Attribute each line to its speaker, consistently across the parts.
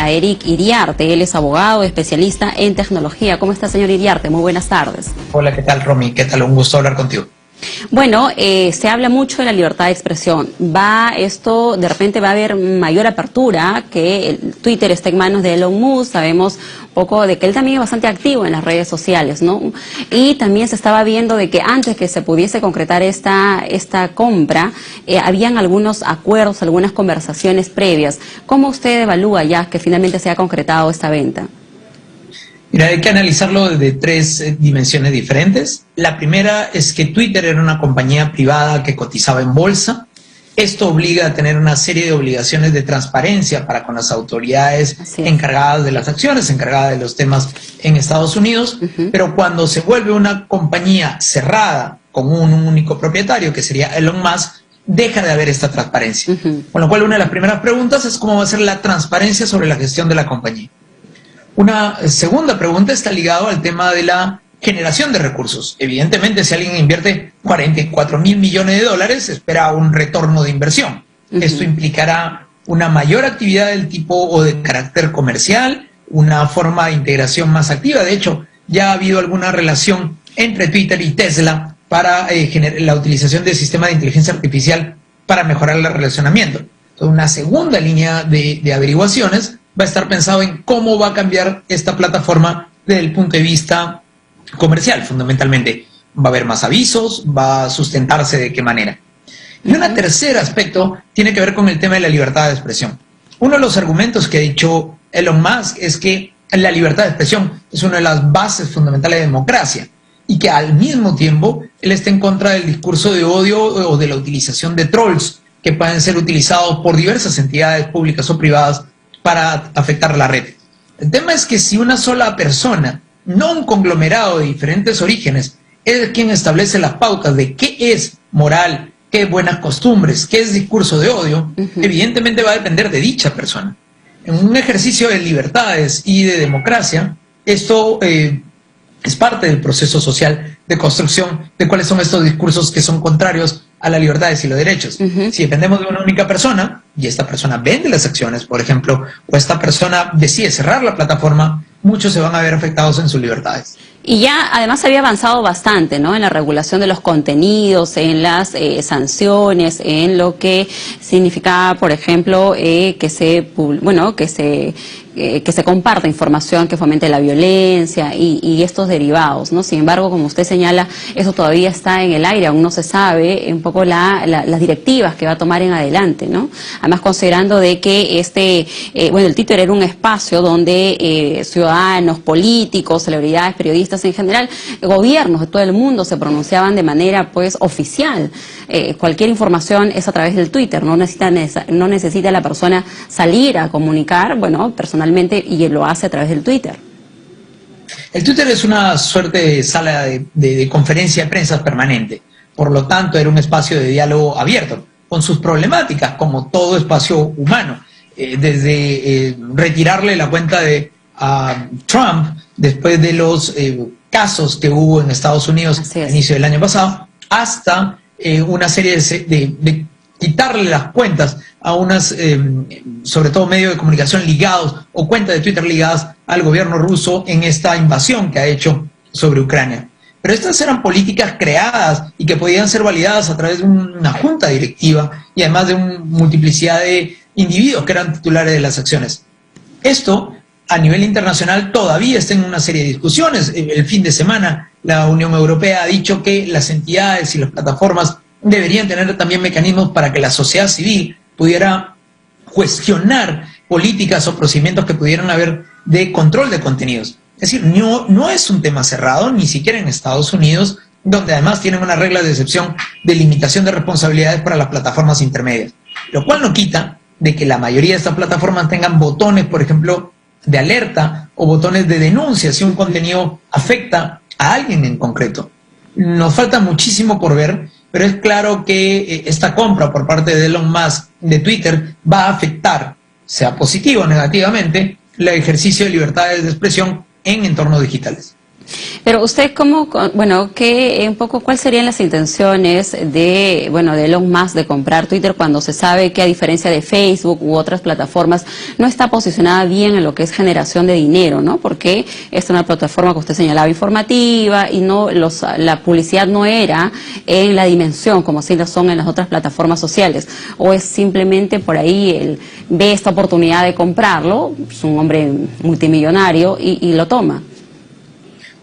Speaker 1: A Eric Iriarte, él es abogado, especialista en tecnología. ¿Cómo está, señor Iriarte? Muy buenas tardes.
Speaker 2: Hola, ¿qué tal, Romy? ¿Qué tal? Un gusto hablar contigo.
Speaker 1: Bueno, se habla mucho de la libertad de expresión. De repente va a haber mayor apertura, que el Twitter está en manos de Elon Musk. Sabemos un poco de que él también es bastante activo en las redes sociales, ¿no? Y también se estaba viendo de que antes que se pudiese concretar esta compra, habían algunos acuerdos, algunas conversaciones previas. ¿Cómo usted evalúa ya que finalmente se ha concretado esta venta?
Speaker 2: Mira, hay que analizarlo desde tres dimensiones diferentes. La primera es que Twitter era una compañía privada que cotizaba en bolsa. Esto obliga a tener una serie de obligaciones de transparencia para con las autoridades encargadas de las acciones, encargadas de los temas en Estados Unidos. Pero cuando se vuelve una compañía cerrada con un único propietario, que sería Elon Musk, deja de haber esta transparencia. Con lo cual, una de las primeras preguntas es cómo va a ser la transparencia sobre la gestión de la compañía. Una segunda pregunta está ligada al tema de la generación de recursos. Evidentemente, si alguien invierte 44.000 millones de dólares, espera un retorno de inversión. Esto implicará una mayor actividad del tipo o de carácter comercial, una forma de integración más activa. De hecho, ya ha habido alguna relación entre Twitter y Tesla para la utilización del sistema de inteligencia artificial para mejorar el relacionamiento. Entonces, una segunda línea de averiguaciones va a estar pensado en cómo va a cambiar esta plataforma desde el punto de vista comercial, fundamentalmente. Va a haber más avisos, va a sustentarse de qué manera. Y un tercer aspecto tiene que ver con el tema de la libertad de expresión. Uno de los argumentos que ha dicho Elon Musk es que la libertad de expresión es una de las bases fundamentales de la democracia y que al mismo tiempo él está en contra del discurso de odio o de la utilización de trolls que pueden ser utilizados por diversas entidades públicas o privadas para afectar la red. El tema es que si una sola persona, no un conglomerado de diferentes orígenes, es quien establece las pautas de qué es moral, qué es buenas costumbres, qué es discurso de odio, evidentemente va a depender de dicha persona. En un ejercicio de libertades y de democracia, esto es parte del proceso social de construcción de cuáles son estos discursos que son contrarios a las libertades y los derechos. Si dependemos de una única persona, y esta persona vende las acciones, por ejemplo, o esta persona decide cerrar la plataforma, muchos se van a ver afectados en sus libertades.
Speaker 1: Y ya además se había avanzado bastante, ¿no?, en la regulación de los contenidos, en las sanciones, en lo que significaba, por ejemplo, que se comparta información que fomente la violencia y estos derivados, ¿no? Sin embargo, como usted señala, eso todavía está en el aire, aún no se sabe un poco las directivas que va a tomar en adelante, ¿no? Además, considerando de que el Twitter era un espacio donde ciudadanos, políticos, celebridades, periodistas en general, gobiernos de todo el mundo se pronunciaban de manera pues oficial. Cualquier información es a través del Twitter, no necesita la persona salir a comunicar, personalmente, y lo hace a través del Twitter.
Speaker 2: El Twitter es una suerte de sala de conferencia de prensa permanente, por lo tanto era un espacio de diálogo abierto, con sus problemáticas, como todo espacio humano, desde retirarle la cuenta de Trump después de los casos que hubo en Estados Unidos a inicio del año pasado, hasta una serie de quitarle las cuentas a unas, sobre todo medios de comunicación ligados o cuentas de Twitter ligadas al gobierno ruso en esta invasión que ha hecho sobre Ucrania. Pero estas eran políticas creadas y que podían ser validadas a través de una junta directiva y además de una multiplicidad de individuos que eran titulares de las acciones. Esto, a nivel internacional, todavía está en una serie de discusiones. El fin de semana, la Unión Europea ha dicho que las entidades y las plataformas deberían tener también mecanismos para que la sociedad civil pudiera cuestionar políticas o procedimientos que pudieran haber de control de contenidos. Es decir, no es un tema cerrado, ni siquiera en Estados Unidos, donde además tienen unas reglas de excepción de limitación de responsabilidades para las plataformas intermedias. Lo cual no quita de que la mayoría de estas plataformas tengan botones, por ejemplo, de alerta o botones de denuncia si un contenido afecta a alguien en concreto. Nos falta muchísimo por ver, pero es claro que esta compra por parte de Elon Musk de Twitter va a afectar, sea positivo o negativamente, el ejercicio de libertades de expresión en entornos digitales.
Speaker 1: Pero usted un poco cuáles serían las intenciones de Elon Musk de comprar Twitter cuando se sabe que a diferencia de Facebook u otras plataformas no está posicionada bien en lo que es generación de dinero, ¿no? Porque es una plataforma que usted señalaba informativa y la publicidad no era en la dimensión como sí lo son en las otras plataformas sociales, o es simplemente por ahí él ve esta oportunidad de comprarlo, es un hombre multimillonario y lo toma.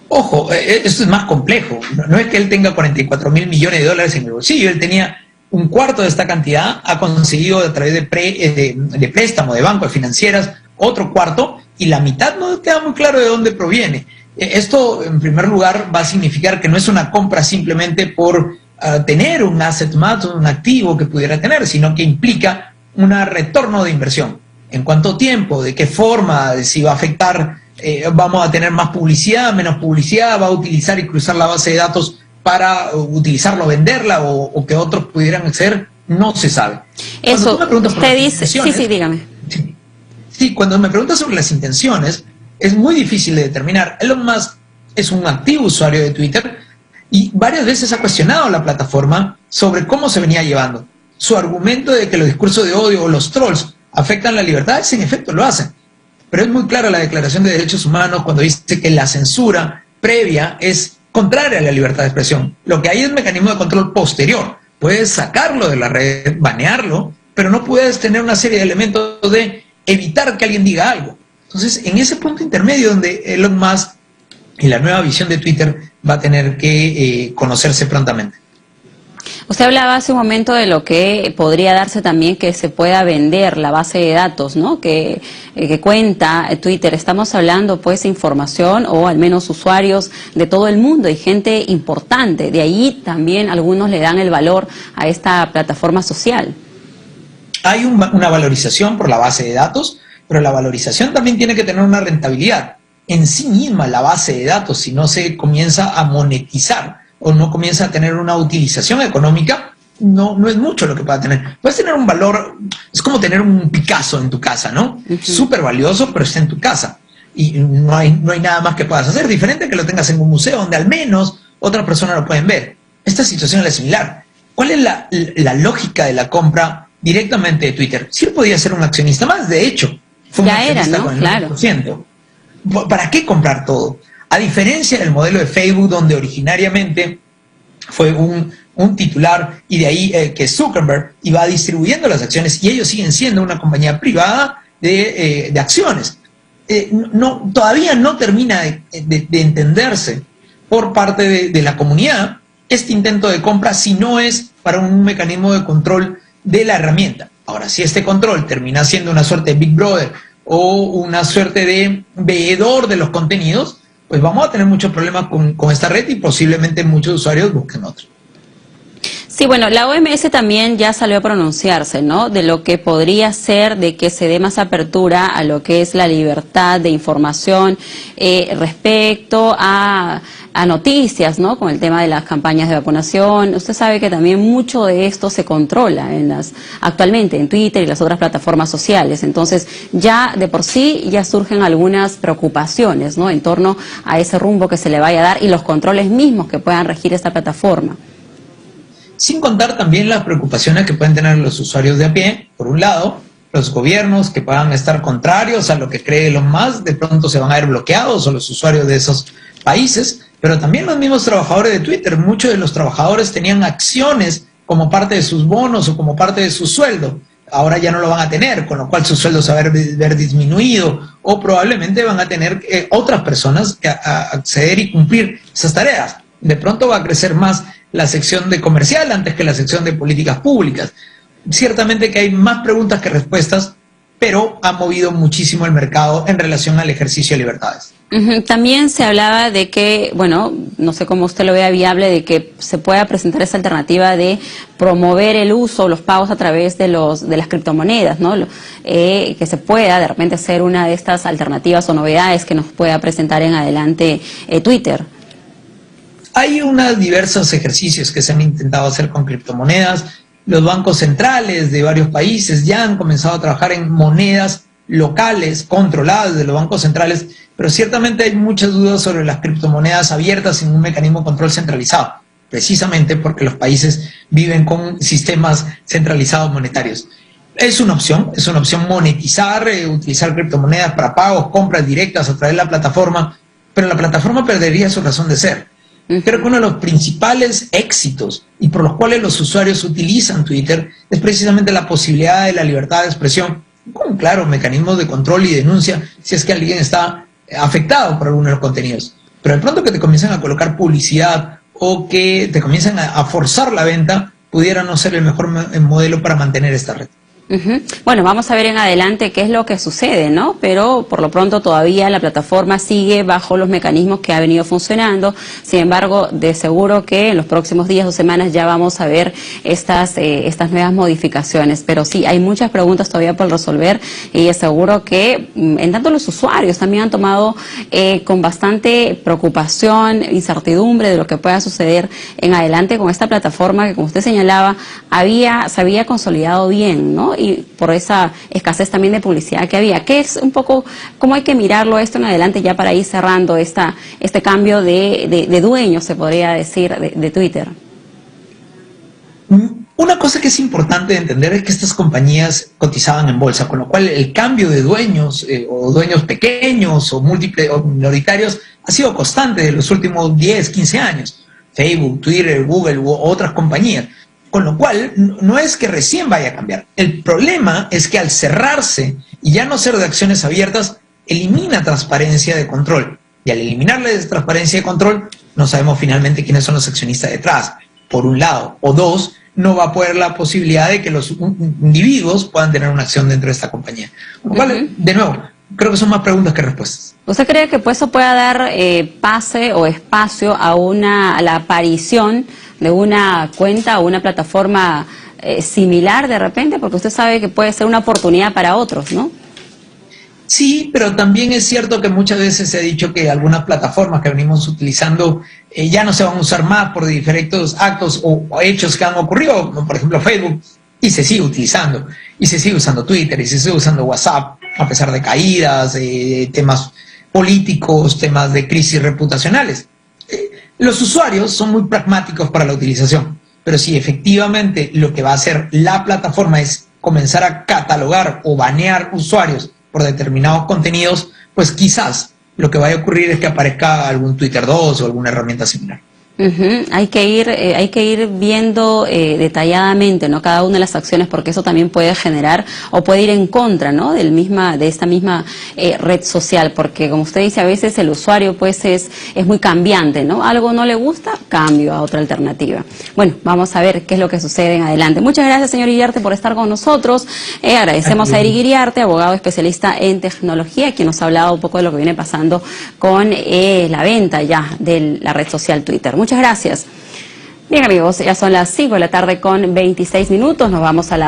Speaker 2: Ojo, esto es más complejo. No es que él tenga 44 mil millones de dólares en el bolsillo, él tenía un cuarto de esta cantidad, ha conseguido a través de préstamo, de bancos, de financieras, otro cuarto, y la mitad no queda muy claro de dónde proviene. Esto, en primer lugar, va a significar que no es una compra simplemente por tener un asset más, un activo que pudiera tener, sino que implica un retorno de inversión. ¿En cuánto tiempo? ¿De qué forma? ¿Si va a afectar? Vamos a tener más publicidad, menos publicidad, va a utilizar y cruzar la base de datos para utilizarlo, venderla o que otros pudieran hacer, no se sabe.
Speaker 1: Eso, usted dice, sí, dígame.
Speaker 2: Sí, cuando me preguntas sobre las intenciones, es muy difícil de determinar. Elon Musk es un activo usuario de Twitter y varias veces ha cuestionado la plataforma sobre cómo se venía llevando. Su argumento de que los discursos de odio o los trolls afectan la libertad, en efecto lo hacen. Pero es muy clara la Declaración de Derechos Humanos cuando dice que la censura previa es contraria a la libertad de expresión. Lo que hay es un mecanismo de control posterior. Puedes sacarlo de la red, banearlo, pero no puedes tener una serie de elementos de evitar que alguien diga algo. Entonces, en ese punto intermedio donde Elon Musk y la nueva visión de Twitter va a tener que conocerse prontamente.
Speaker 1: Usted hablaba hace un momento de lo que podría darse también que se pueda vender la base de datos, ¿no? Que cuenta Twitter. Estamos hablando pues información o al menos usuarios de todo el mundo y gente importante. De ahí también algunos le dan el valor a esta plataforma social.
Speaker 2: Hay una valorización por la base de datos, pero la valorización también tiene que tener una rentabilidad. En sí misma la base de datos, si no se comienza a monetizar o no comienza a tener una utilización económica, no es mucho lo que pueda tener. Puedes tener un valor, es como tener un Picasso en tu casa, ¿no? Súper valioso, pero está en tu casa. Y no hay nada más que puedas hacer, diferente a que lo tengas en un museo, donde al menos otras personas lo pueden ver. Esta situación es similar. ¿Cuál es la lógica de la compra directamente de Twitter? Sí podía ser un accionista más, de hecho. Fue un accionista con el 9%. ¿Para qué comprar todo? A diferencia del modelo de Facebook, donde originariamente fue un titular y de ahí que Zuckerberg iba distribuyendo las acciones y ellos siguen siendo una compañía privada de acciones. Todavía no termina de entenderse por parte de la comunidad este intento de compra si no es para un mecanismo de control de la herramienta. Ahora, si este control termina siendo una suerte de Big Brother o una suerte de veedor de los contenidos, pues vamos a tener muchos problemas con esta red y posiblemente muchos usuarios busquen otro.
Speaker 1: Sí, bueno, la OMS también ya salió a pronunciarse, ¿no? De lo que podría ser de que se dé más apertura a lo que es la libertad de información respecto a noticias, ¿no? Con el tema de las campañas de vacunación. Usted sabe que también mucho de esto se controla actualmente en Twitter y las otras plataformas sociales. Entonces, ya de por sí ya surgen algunas preocupaciones, ¿no? En torno a ese rumbo que se le vaya a dar y los controles mismos que puedan regir esta plataforma.
Speaker 2: Sin contar también las preocupaciones que pueden tener los usuarios de a pie, por un lado, los gobiernos que puedan estar contrarios a lo que cree Elon Musk, de pronto se van a ver bloqueados, o los usuarios de esos países, pero también los mismos trabajadores de Twitter. Muchos de los trabajadores tenían acciones como parte de sus bonos o como parte de su sueldo. Ahora ya no lo van a tener, con lo cual su sueldo se va a ver disminuido o probablemente van a tener otras personas que acceder y cumplir esas tareas. De pronto va a crecer más la sección de comercial antes que la sección de políticas públicas. Ciertamente que hay más preguntas que respuestas, pero ha movido muchísimo el mercado en relación al ejercicio de libertades.
Speaker 1: También se hablaba de que, bueno, no sé cómo usted lo vea viable, de que se pueda presentar esa alternativa de promover el uso, los pagos a través de las criptomonedas, ¿no? Que se pueda de repente ser una de estas alternativas o novedades que nos pueda presentar en adelante Twitter.
Speaker 2: Hay unos diversos ejercicios que se han intentado hacer con criptomonedas. Los bancos centrales de varios países ya han comenzado a trabajar en monedas locales, controladas de los bancos centrales, pero ciertamente hay muchas dudas sobre las criptomonedas abiertas sin un mecanismo de control centralizado, precisamente porque los países viven con sistemas centralizados monetarios. Es una opción monetizar, utilizar criptomonedas para pagos, compras directas a través de la plataforma, pero la plataforma perdería su razón de ser. Creo que uno de los principales éxitos y por los cuales los usuarios utilizan Twitter es precisamente la posibilidad de la libertad de expresión, con claro mecanismos de control y denuncia si es que alguien está afectado por alguno de los contenidos. Pero de pronto que te comienzan a colocar publicidad o que te comienzan a forzar la venta, pudiera no ser el mejor modelo para mantener esta red.
Speaker 1: Bueno, vamos a ver en adelante qué es lo que sucede, ¿no? Pero por lo pronto todavía la plataforma sigue bajo los mecanismos que ha venido funcionando. Sin embargo, de seguro que en los próximos días o semanas ya vamos a ver estas nuevas modificaciones. Pero sí, hay muchas preguntas todavía por resolver y es seguro que en tanto los usuarios también han tomado con bastante preocupación, incertidumbre de lo que pueda suceder en adelante con esta plataforma que, como usted señalaba, se había consolidado bien, ¿no? Y por esa escasez también de publicidad que había. ¿Qué es un poco, cómo hay que mirarlo esto en adelante ya para ir cerrando este cambio de dueño, se podría decir, de Twitter?
Speaker 2: Una cosa que es importante entender es que estas compañías cotizaban en bolsa, con lo cual el cambio de dueños o dueños pequeños o múltiples o minoritarios ha sido constante de los últimos 10, 15 años. Facebook, Twitter, Google u otras compañías. Con lo cual, no es que recién vaya a cambiar. El problema es que al cerrarse y ya no ser de acciones abiertas, elimina transparencia de control. Y al eliminar la transparencia de control, no sabemos finalmente quiénes son los accionistas detrás, por un lado. O dos, no va a poder la posibilidad de que los individuos puedan tener una acción dentro de esta compañía. Con lo cual, de nuevo, creo que son más preguntas que respuestas.
Speaker 1: ¿Usted cree que pues eso pueda dar pase o espacio a la aparición de una cuenta o una plataforma similar de repente? Porque usted sabe que puede ser una oportunidad para otros, ¿no?
Speaker 2: Sí, pero también es cierto que muchas veces se ha dicho que algunas plataformas que venimos utilizando ya no se van a usar más por diferentes actos o hechos que han ocurrido, como por ejemplo Facebook, y se sigue utilizando. Y se sigue usando Twitter, y se sigue usando WhatsApp, a pesar de caídas, temas políticos, temas de crisis reputacionales. Los usuarios son muy pragmáticos para la utilización, pero si efectivamente lo que va a hacer la plataforma es comenzar a catalogar o banear usuarios por determinados contenidos, pues quizás lo que vaya a ocurrir es que aparezca algún Twitter 2 o alguna herramienta similar.
Speaker 1: Hay que ir viendo detalladamente, ¿no?, cada una de las acciones, porque eso también puede generar o puede ir en contra, ¿no?, de esta misma red social, porque como usted dice, a veces el usuario pues es muy cambiante, ¿no? Algo no le gusta, cambio a otra alternativa. Bueno, vamos a ver qué es lo que sucede en adelante. Muchas gracias, señor Iriarte, por estar con nosotros. Agradecemos a Eric Iriarte, abogado especialista en tecnología, quien nos ha hablado un poco de lo que viene pasando con la venta ya de la red social Twitter. Muchas gracias. Bien, amigos, ya son las 5 de la tarde con 26 minutos. Nos vamos a la